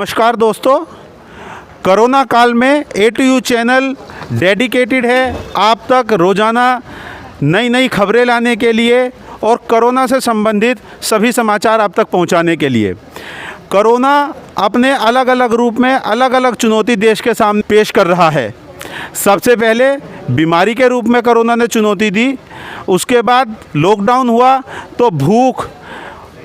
नमस्कार दोस्तों, कोरोना काल में A2U चैनल डेडिकेटेड है आप तक रोज़ाना नई नई खबरें लाने के लिए और कोरोना से संबंधित सभी समाचार आप तक पहुंचाने के लिए। कोरोना अपने अलग अलग रूप में अलग अलग चुनौती देश के सामने पेश कर रहा है। सबसे पहले बीमारी के रूप में कोरोना ने चुनौती दी, उसके बाद लॉकडाउन हुआ तो भूख,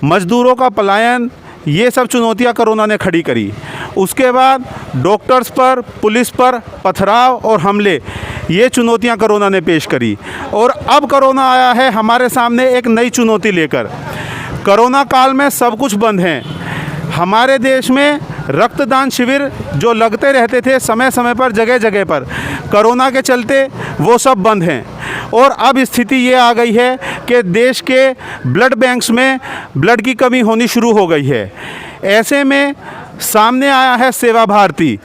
मज़दूरों का पलायन, ये सब चुनौतियां कोरोना ने खड़ी करी। उसके बाद डॉक्टर्स पर, पुलिस पर पथराव और हमले, ये चुनौतियां कोरोना ने पेश करी। और अब कोरोना आया है हमारे सामने एक नई चुनौती लेकर। कोरोना काल में सब कुछ बंद है। हमारे देश में रक्तदान शिविर जो लगते रहते थे समय समय पर, जगह जगह पर, कोरोना के चलते वो सब बंद हैं। और अब स्थिति ये आ गई है कि देश के ब्लड बैंक्स में ब्लड की कमी होनी शुरू हो गई है। ऐसे में सामने आया है सेवा भारती।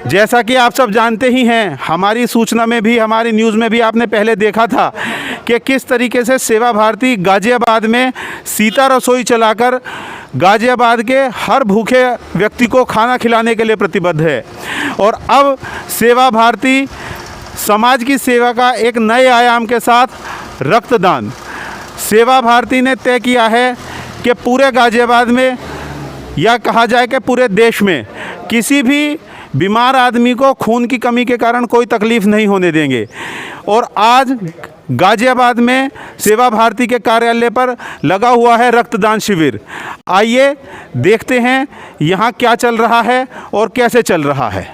जैसा कि आप सब जानते ही हैं, हमारी सूचना में भी, हमारी न्यूज़ में भी आपने पहले देखा था कि किस तरीके से सेवा भारती गाज़ियाबाद में सीता रसोई चलाकर गाज़ियाबाद के हर भूखे व्यक्ति को खाना खिलाने के लिए प्रतिबद्ध है। और अब सेवा भारती समाज की सेवा का एक नए आयाम के साथ रक्तदान, सेवा भारती ने तय किया है कि पूरे गाज़ियाबाद में, या कहा जाए कि पूरे देश में, किसी भी बीमार आदमी को खून की कमी के कारण कोई तकलीफ़ नहीं होने देंगे। और आज गाज़ियाबाद में सेवा भारती के कार्यालय पर लगा हुआ है रक्तदान शिविर। आइए देखते हैं यहाँ क्या चल रहा है और कैसे चल रहा है।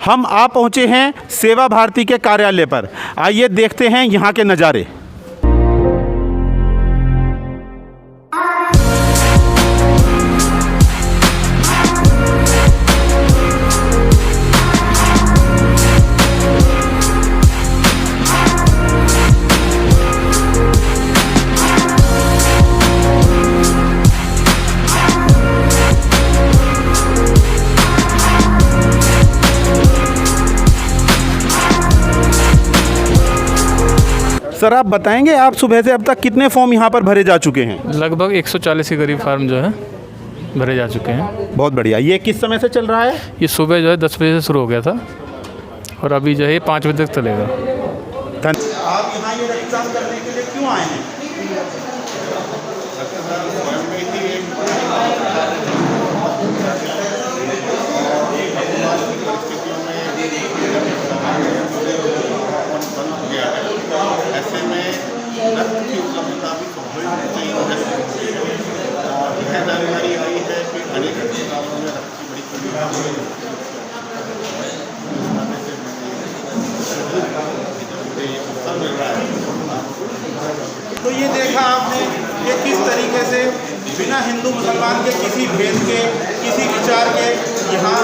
हम आ पहुँचे हैं सेवा भारती के कार्यालय पर। आइए देखते हैं यहाँ के नज़ारे। सर आप बताएंगे, आप सुबह से अब तक कितने फॉर्म यहाँ पर भरे जा चुके हैं? लगभग 140 के करीब फार्म जो है भरे जा चुके हैं। बहुत बढ़िया। ये किस समय से चल रहा है? ये सुबह जो है 10 बजे से शुरू हो गया था और अभी जो है 5 बजे तक चलेगा। आप यहाँ ये रक्तदान करने के लिए क्यों आए हैं? ऐसे में रक्त की उपलब्धता भी संभवित और यह जानकारी आई है कि अनेक अस्पतालों में रक्त की बड़ी कमी मिल रहा है। तो ये देखा आपने कि किस तरीके से बिना हिंदू मुसलमान के, किसी भेद के, किसी विचार के यहाँ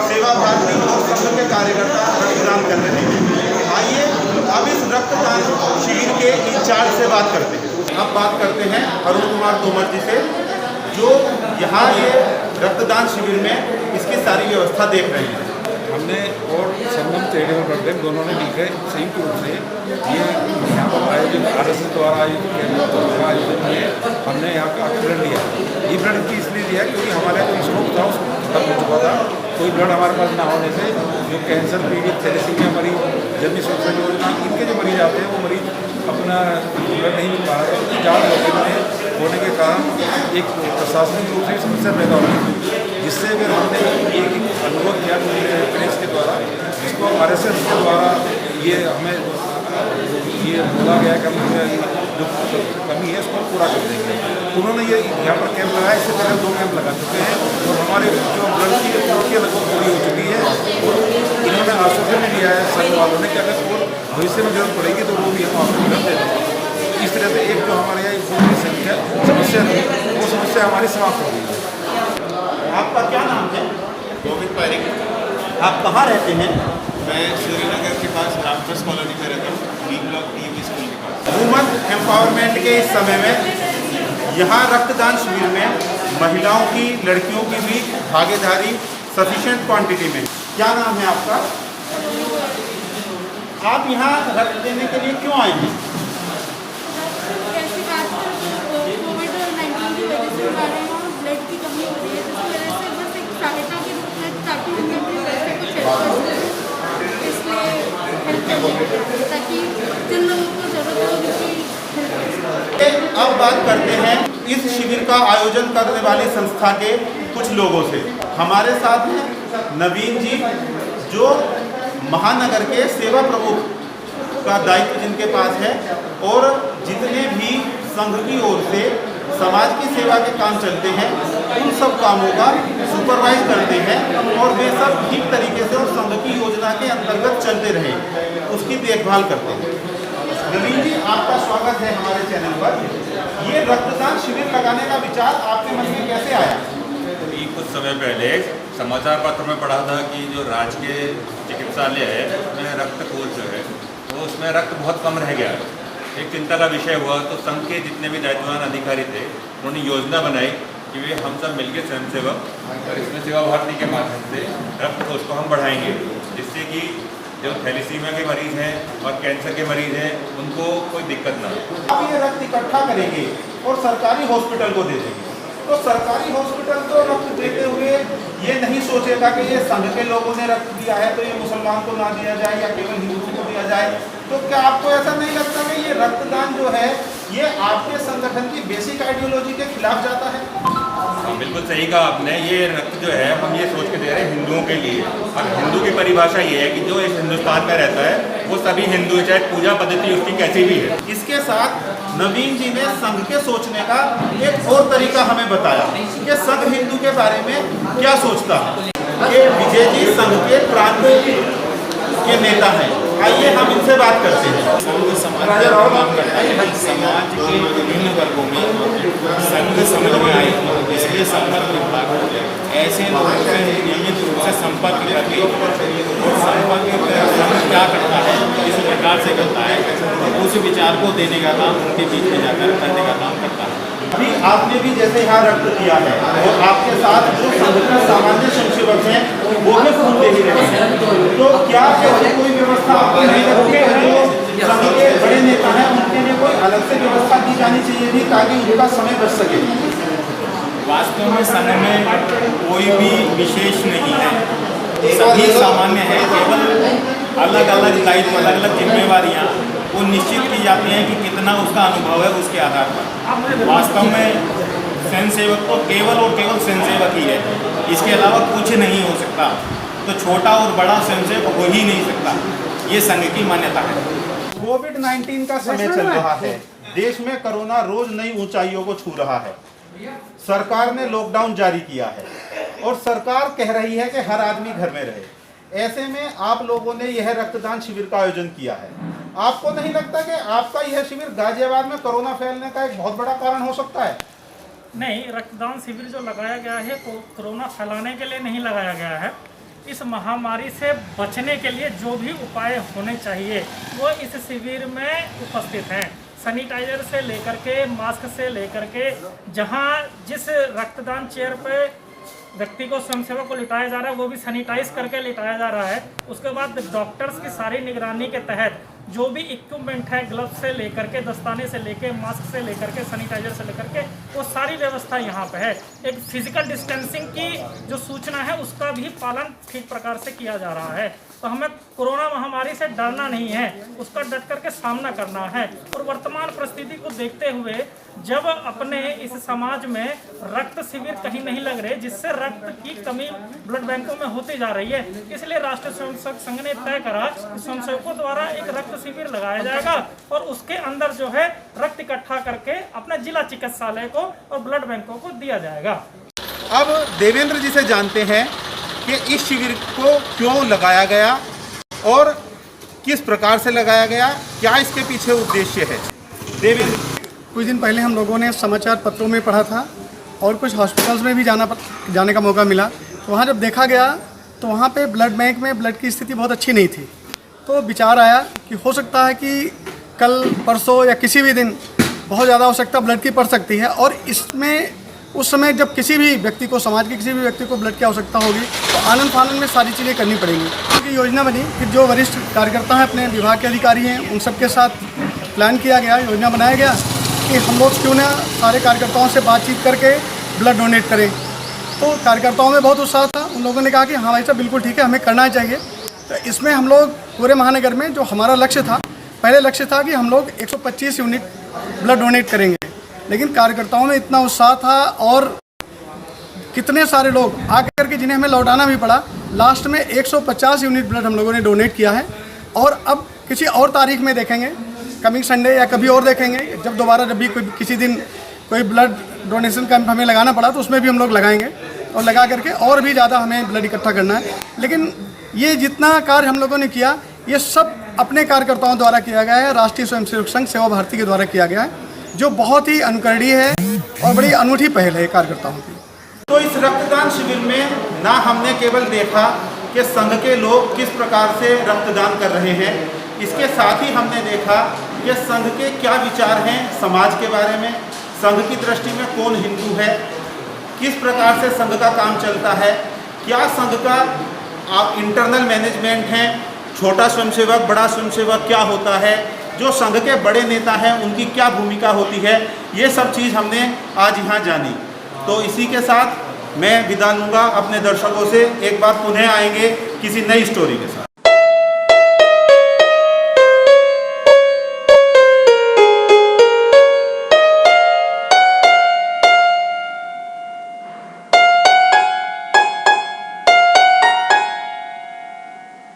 सेवा भारती और संघ के कार्यकर्ता रक्तदान कर रहे हैं। आइए अब इस रक्तदान शिविर के इंचार्ज से बात करते हैं। अब बात करते हैं अरुण कुमार तोमर जी से, जो यहाँ ये रक्तदान शिविर में इसकी सारी व्यवस्था देख रहे हैं। हमने और संगम चैरिटेबल प्रोजेक्ट दोनों ने मिलकर संयुक्त रूप से ये यहाँ पर आयोजन RSS द्वारा आयोजन में हमने यहाँ का ब्लड लिया। ये ब्लड इसलिए लिया क्योंकि हमारे कोई स्टॉक था, उसको खत्म हो चुका था। कोई ब्लड हमारे पास ना होने से जो कैंसर पीड़ित, थैलेसीमिया मरीज, जन्मी सुरक्षा योजना, इनके जो मरीज आते हैं वो मरीज अपना ब्लड नहीं मिल पा रहा था। उसकी जाँच में होने के कारण एक प्रशासनिक रूप से समस्या पैदा हो गई, जिससे फिर हमने एक अनुरोध किया प्रेस के द्वारा, जिसको RSS के द्वारा ये हमें ये बोला गया कि हम जो कमी है उसको पूरा कर देंगे। उन्होंने ये यहाँ पर कैंप लगाया, इससे पहले 2 कैंप लगा चुके हैं और हमारे जो ब्लड की पूर्ति लगभग पूरी हो चुकी है। और इन्होंने आश्वासन भी दिया है संघ वालों ने कि अगर और भविष्य में जरूरत पड़ेगी तो वो भी हम आपको ब्लड दे देंगे। इस तरह से एक जो हमारे यहाँ संख्या समस्या थी, वो समस्या हमारी समाप्त हो गई है। आपका क्या नाम है? गोविंद पारिक। आप कहाँ रहते हैं? मैं श्रीनगर के पास रामदास कॉलोनी में रहता हूँ, B ब्लॉक DAV स्कूल के पास। वुमन एम्पावरमेंट के इस समय में यहाँ रक्तदान शिविर में महिलाओं की, लड़कियों की भी भागीदारी सफिशिएंट क्वांटिटी में। क्या नाम है आपका? आप यहाँ रक्त देने के लिए क्यों आए हैं? कोविड-19 की वजह से हमारे यहाँ ब्लड की कमी हो रही है, जिसकी वजह से बस एक सहायता के हैं इस शिविर का आयोजन करने वाली संस्था के कुछ लोगों से। हमारे साथ हैं नवीन जी, जो महानगर के सेवा प्रमुख का दायित्व जिनके पास है और जितने भी संघ की ओर से समाज की सेवा के काम चलते हैं उन सब कामों का सुपरवाइज करते हैं और वे सब ठीक तरीके से और संघ की योजना के अंतर्गत चलते रहे उसकी देखभाल करते हैं। नवीन जी, आपका स्वागत है हमारे चैनल पर। ये रक्तदान शिविर लगाने का विचार आपके मन में कैसे आया? अभी कुछ समय पहले समाचार पत्र में पढ़ा था कि जो राजकीय चिकित्सालय है उसमें रक्त कोष जो है तो उसमें रक्त बहुत कम रह गया है। एक चिंता का विषय हुआ तो संघ के जितने भी दायित्ववान अधिकारी थे उन्होंने योजना बनाई कि वे हम सब मिलकर स्वयंसेवक और इसमें सेवा भारती के माध्यम से रक्त कोष को हम बढ़ाएंगे, जिससे कि जो थैलीसीमिया के मरीज हैं और कैंसर के मरीज हैं उनको कोई दिक्कत ना हो। आप ये रक्त इकट्ठा करेंगे और सरकारी हॉस्पिटल को दे देंगे, तो सरकारी हॉस्पिटल तो रक्त देते हुए ये नहीं सोचेगा कि ये संघ के लोगों ने रक्त दिया है तो ये मुसलमान को ना दिया जाए या केवल हिंदू को दिया जाए। तो क्या आपको ऐसा नहीं लगता कि ये रक्तदान जो है ये आपके संगठन की बेसिक आइडियोलॉजी के खिलाफ जाता है? बिल्कुल सही कहा आपने। ये रक्त जो है हम ये सोच के दे रहे हैं हिंदुओं के लिए, और हिंदू की परिभाषा ये है कि जो इस हिंदुस्तान में रहता है वो सभी हिंदू है, चाहे पूजा पद्धति उसकी कैसी भी है। इसके साथ नवीन जी ने संघ के सोचने का एक और तरीका हमें बताया कि संघ हिंदू के बारे में क्या सोचता है। ये विजय जी संघ के प्रांत के नेता हैं, आइए हम इनसे बात करते हैं। संघ समाज का काम करता है, समाज के विभिन्न वर्गों में संघ समझ में आए, इसलिए संपर्क विभाग ऐसे लोगों से नियमित रूप से संपर्क करके संघ क्या करता है, किस प्रकार से करता है, उस विचार को देने का काम उनके बीच में जाकर करने का काम करता है। अभी आपने भी जैसे यहाँ रक्त दिया है और आपके साथ जो संघ के सामान्य संक्षेपक हैं वो भी खून दे ही रहे हैं, तो क्या ऐसी कोई व्यवस्था आपको नहीं लगती है? जो संघ के बड़े नेता हैं उनके लिए कोई अलग से व्यवस्था की जानी चाहिए थी ताकि उनका समय बच सके? वास्तव में संघ में कोई भी विशेष नहीं है, सभी सामान्य है, केवल अलग अलग दायित्व अलग अलग जिम्मेवारियाँ वो निश्चित की जाती हैं कि कितना उसका अनुभव है उसके आधार पर। वास्तव में स्वयंसेवक तो केवल और केवल स्वयंसेवक ही है, इसके अलावा कुछ नहीं हो सकता। तो छोटा और बड़ा स्वयंसेवक हो ही नहीं सकता, ये संघ की मान्यता है। कोविड-19 का समय चल रहा है, देश में कोरोना रोज नई ऊंचाइयों को छू रहा है। सरकार ने लॉकडाउन जारी किया है और सरकार कह रही है कि हर आदमी घर में रहे। ऐसे में आप लोगों ने यह रक्तदान शिविर का आयोजन किया है। आपको नहीं लगता कि आपका यह शिविर गाजियाबाद में कोरोना फैलने का एक बहुत बड़ा कारण हो सकता है? नहीं, रक्तदान शिविर जो लगाया गया है कोरोना फैलाने के लिए नहीं लगाया गया है। इस महामारी से बचने के लिए जो भी उपाय होने चाहिए वो इस शिविर में उपस्थित हैं। सैनिटाइजर से लेकर के मास्क से लेकर के जहां जिस रक्तदान चेयर पे व्यक्ति को स्वयंसेवक को लिटाया जा रहा है वो भी सैनिटाइज करके लिटाया जा रहा है। उसके बाद डॉक्टर्स की सारी निगरानी के तहत जो भी इक्विपमेंट है, ग्लव्स से लेकर के, दस्ताने से लेकर, मास्क से लेकर के, सैनिटाइजर से लेकर के, वो सारी व्यवस्था यहाँ पे है। एक फिजिकल डिस्टेंसिंग की जो सूचना है उसका भी पालन ठीक प्रकार से किया जा रहा है। तो हमें कोरोना महामारी से डरना नहीं है, उसका डट करके सामना करना है। और वर्तमान परिस्थिति को देखते हुए जब अपने इस समाज में रक्त शिविर कहीं नहीं लग रहे, जिससे रक्त की कमी ब्लड बैंकों में होती जा रही है, इसलिए राष्ट्रीय स्वयंसेवक संघ ने तय करा कि स्वयंसेवकों द्वारा एक रक्त शिविर लगाया जाएगा और उसके अंदर जो है रक्त इकट्ठा करके अपने जिला चिकित्सालय को और ब्लड बैंकों को दिया जाएगा। अब देवेंद्र जी से जानते हैं कि इस शिविर को क्यों लगाया गया और किस प्रकार से लगाया गया, क्या इसके पीछे उद्देश्य है। देवेंद्र, कुछ दिन पहले हम लोगों ने समाचार पत्रों में पढ़ा था और कुछ हॉस्पिटल्स में भी जाने का मौका मिला। तो वहाँ जब देखा गया तो वहाँ पे ब्लड बैंक में ब्लड की स्थिति बहुत अच्छी नहीं थी। तो विचार आया कि हो सकता है कि कल परसों या किसी भी दिन बहुत ज़्यादा आवश्यकता ब्लड की पड़ सकती है और इसमें उस समय जब किसी भी व्यक्ति को, समाज के किसी भी व्यक्ति को ब्लड की आवश्यकता होगी तो आनंद फानंद में सारी चीज़ें करनी पड़ेंगी। क्योंकि योजना बनी कि जो वरिष्ठ कार्यकर्ता हैं, अपने विभाग के अधिकारी हैं, उन सबके साथ प्लान किया गया, योजना बनाया गया कि हम लोग क्यों ना सारे कार्यकर्ताओं से बातचीत करके ब्लड डोनेट करें। तो कार्यकर्ताओं में बहुत उत्साह था, उन लोगों ने कहा कि हाँ भाई साहब बिल्कुल ठीक है, हमें करना चाहिए। तो इसमें हम लोग पूरे महानगर में जो हमारा लक्ष्य था, पहले लक्ष्य था कि हम लोग 125 यूनिट ब्लड डोनेट करेंगे। लेकिन कार्यकर्ताओं में इतना उत्साह था और कितने सारे लोग आकर के जिन्हें हमें लौटाना भी पड़ा। लास्ट में 150 यूनिट ब्लड हम लोगों ने डोनेट किया है और अब किसी और तारीख में देखेंगे, कमिंग संडे या कभी और देखेंगे, जब दोबारा जब भी किसी दिन कोई ब्लड डोनेशन कैंप हमें लगाना पड़ा तो उसमें भी हम लोग लगाएंगे और लगा करके और भी ज़्यादा हमें ब्लड इकट्ठा करना है। लेकिन ये जितना कार्य हम लोगों ने किया ये सब अपने कार्यकर्ताओं द्वारा किया गया है, राष्ट्रीय स्वयंसेवक संघ सेवा भारती के द्वारा किया गया है, जो बहुत ही अनुकरणीय है और बड़ी अनूठी पहल है कार्यकर्ताओं की। तो इस रक्तदान शिविर में ना हमने केवल देखा कि संघ के लोग किस प्रकार से रक्तदान कर रहे हैं, इसके साथ ही हमने देखा कि संघ के क्या विचार हैं समाज के बारे में, संघ की दृष्टि में कौन हिंदू है, किस प्रकार से संघ का काम चलता है, क्या संघ का इंटरनल मैनेजमेंट है, छोटा स्वयंसेवक बड़ा स्वयंसेवक क्या होता है, जो संघ के बड़े नेता हैं उनकी क्या भूमिका होती है, ये सब चीज़ हमने आज यहाँ जानी। तो इसी के साथ मैं विदा लूँगा अपने दर्शकों से। एक बार पुनः आएंगे किसी नई स्टोरी के साथ।